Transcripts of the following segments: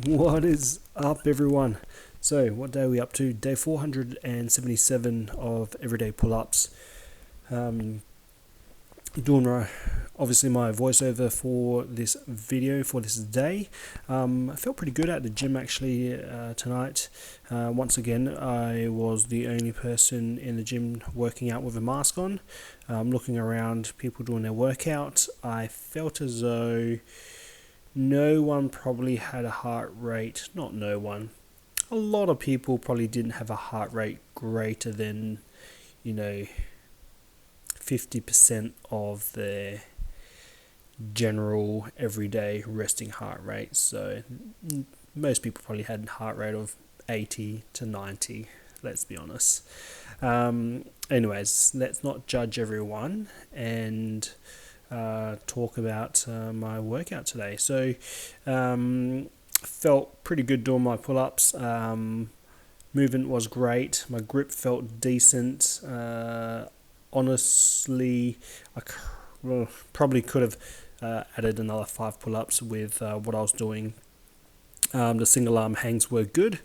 What is up, everyone? So, what day are we up to? Day 477 of everyday pull ups. Um, doing obviously my voiceover for this video for this day. I felt pretty good at the gym actually tonight. Once again, I was the only person in the gym working out with a mask on. Looking around, people doing their workout, I felt as though no one probably had a heart rate, not no one, a lot of people probably didn't have a heart rate greater than, you know, 50% of their general everyday resting heart rate. So most people probably had a heart rate of 80 to 90, let's be honest. Anyways, let's not judge everyone and talk about my workout today. So, felt pretty good doing my pull-ups. Movement was great. My grip felt decent. Honestly, probably could have added another 5 pull-ups with what I was doing. The single arm hangs were good.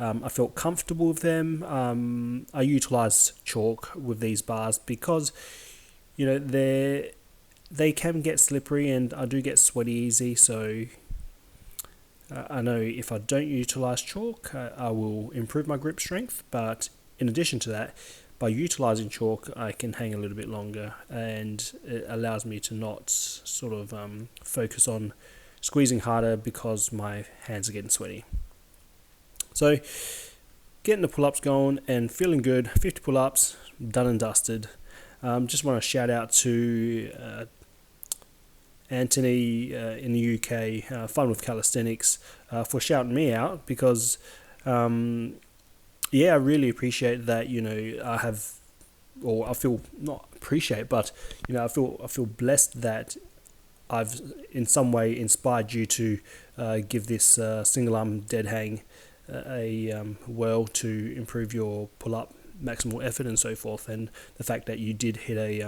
I felt comfortable with them. I utilise chalk with these bars because, they can get slippery and I do get sweaty easy, so I know if I don't utilise chalk, I will improve my grip strength, but in addition to that, by utilising chalk, I can hang a little bit longer and it allows me to not sort of focus on squeezing harder because my hands are getting sweaty. So, getting the pull-ups going and feeling good, 50 pull-ups, done and dusted. Just want to shout out to Anthony in the UK, Fun with Calisthenics, for shouting me out because, I really appreciate that. I feel not appreciate, but I feel blessed that I've in some way inspired you to give this single arm dead hang a whirl to improve your pull up maximal effort and so forth, and the fact that you did hit a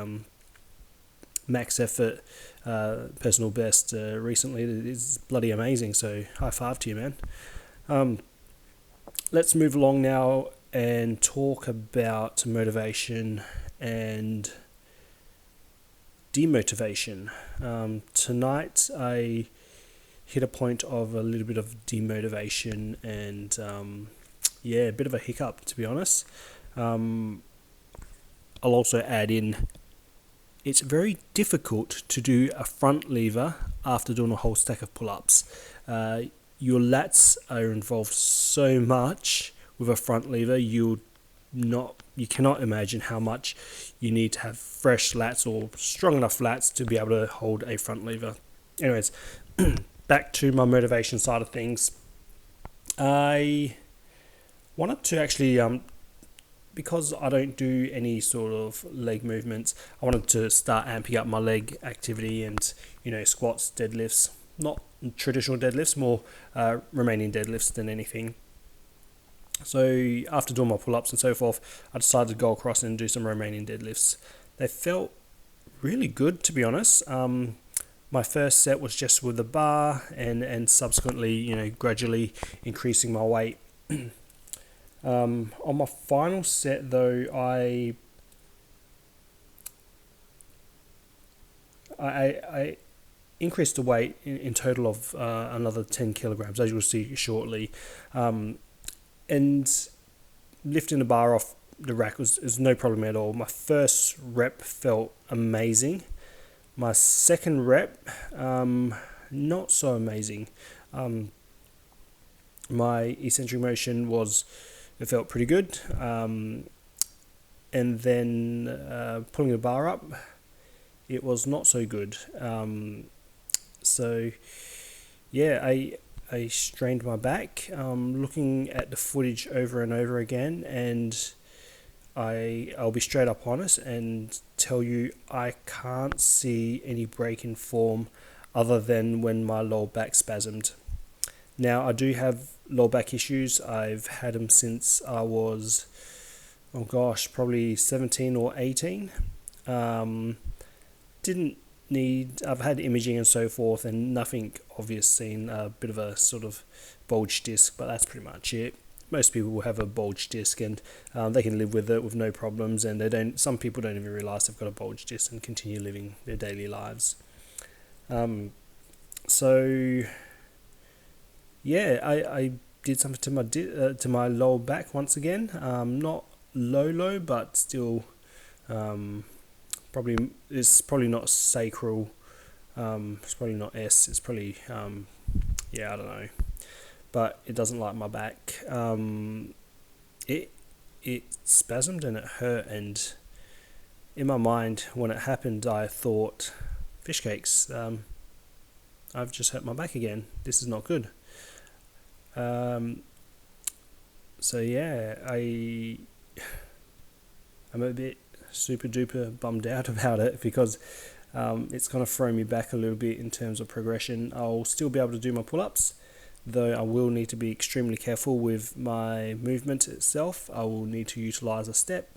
max effort personal best recently is bloody amazing, so high five to you, man. Let's move along now and talk about motivation and demotivation. Tonight I hit a point of a little bit of demotivation and a bit of a hiccup, to be honest. I'll also add in, it's very difficult to do a front lever after doing a whole stack of pull-ups. Your lats are involved so much with a front lever, you cannot imagine how much you need to have fresh lats or strong enough lats to be able to hold a front lever. Anyways, back to my motivation side of things. I wanted to actually because I don't do any sort of leg movements, I wanted to start amping up my leg activity and, squats, deadlifts, not traditional deadlifts, more remaining deadlifts than anything. So after doing my pull-ups and so forth, I decided to go across and do some remaining deadlifts. They felt really good, to be honest. My first set was just with the bar and subsequently, gradually increasing my weight. On my final set, though, I increased the weight in total of another 10 kilograms, as you'll see shortly. And lifting the bar off the rack was no problem at all. My first rep felt amazing. My second rep, not so amazing. My eccentric motion it felt pretty good. And then pulling the bar up, it was not so good. I strained my back, looking at the footage over and over again, and I'll be straight up honest and tell you I can't see any break in form other than when my lower back spasmed. Now, I do have lower back issues. I've had them since I was, probably 17 or 18. Didn't I've had imaging and so forth, and nothing obvious, seen a bit of a sort of bulge disc, but that's pretty much it. Most people will have a bulge disc, and they can live with it with no problems, and some people don't even realize they've got a bulge disc and continue living their daily lives. So yeah, I did something to my lower back once again. Not low, but still, it's probably not sacral. It's probably not S. It's probably I don't know, but it doesn't like my back. It spasmed and it hurt, and in my mind when it happened, I thought, fish cakes. I've just hurt my back again. This is not good. So yeah, I'm a bit super duper bummed out about it, because it's kind of thrown me back a little bit in terms of progression. I'll still be able to do my pull-ups, though I will need to be extremely careful with my movement itself. I will need to utilize a step.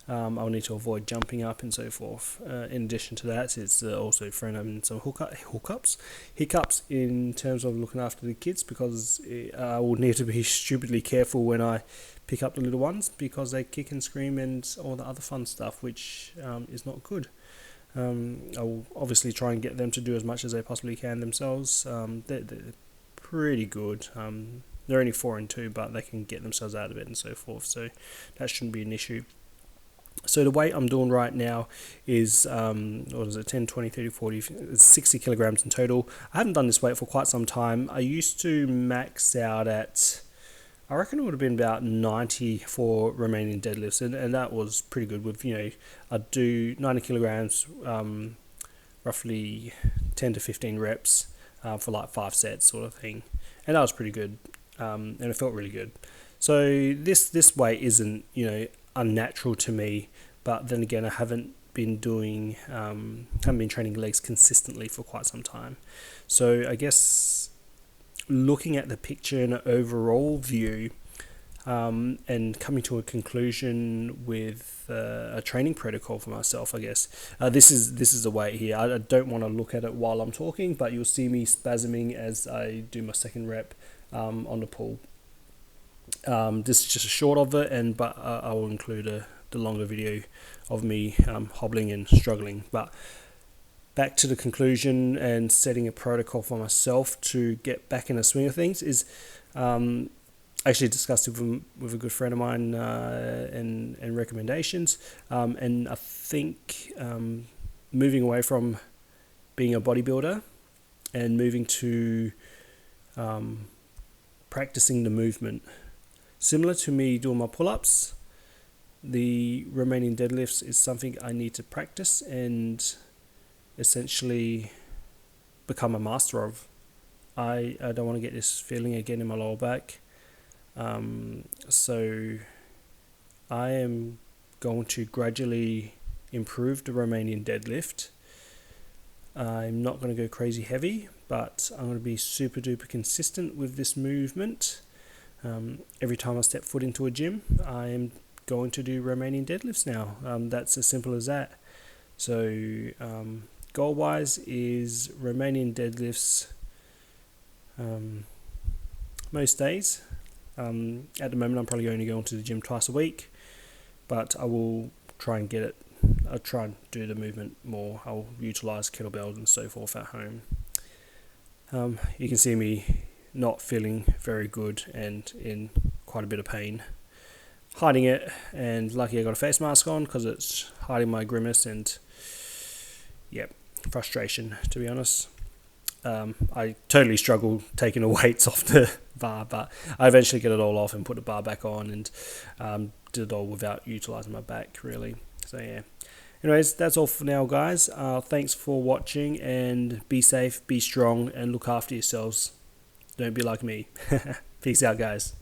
I'll need to avoid jumping up and so forth. In addition to that, it's also thrown in some hiccups in terms of looking after the kids, because I will need to be stupidly careful when I pick up the little ones, because they kick and scream and all the other fun stuff, which is not good. I will obviously try and get them to do as much as they possibly can themselves. They're pretty good. They're only 4 and 2, but they can get themselves out of bed and so forth, so that shouldn't be an issue. So the weight I'm doing right now is, 10, 20, 30, 40, 60 kilograms in total. I haven't done this weight for quite some time. I used to max out at, I reckon it would have been about 90 for Romanian deadlifts, and that was pretty good. With, I'd do 90 kilograms, roughly 10 to 15 reps for like 5 sets sort of thing, and that was pretty good, and it felt really good. So this weight isn't, unnatural to me, but then again, I haven't been training legs consistently for quite some time. So I guess looking at the picture in an overall view, and coming to a conclusion with a training protocol for myself, I guess this is the weight here. I don't want to look at it while I'm talking, but you'll see me spasming as I do my second rep on the pull. This is just a short of it, but I will include the longer video of me hobbling and struggling. But back to the conclusion and setting a protocol for myself to get back in the swing of things is, I actually discussed it with a good friend of mine, and recommendations, and I think moving away from being a bodybuilder and moving to practicing the movement. Similar to me doing my pull-ups, the Romanian deadlifts is something I need to practice and essentially become a master of. I don't want to get this feeling again in my lower back. So I am going to gradually improve the Romanian deadlift. I'm not going to go crazy heavy, but I'm going to be super duper consistent with this movement. Every time I step foot into a gym, I am going to do Romanian deadlifts now. That's as simple as that. So goal-wise is Romanian deadlifts most days. At the moment, I'm probably only going to the gym twice a week, but I will try and get it. I'll try and do the movement more. I'll utilize kettlebells and so forth at home. You can see me not feeling very good and in quite a bit of pain, hiding it, and lucky I got a face mask on because it's hiding my grimace and frustration, to be honest. I totally struggle taking the weights off the bar, but I eventually get it all off and put the bar back on, and did it all without utilizing my back, really. So yeah. Anyways, that's all for now, guys. Thanks for watching, and be safe, be strong, and look after yourselves. Don't be like me. Peace out, guys.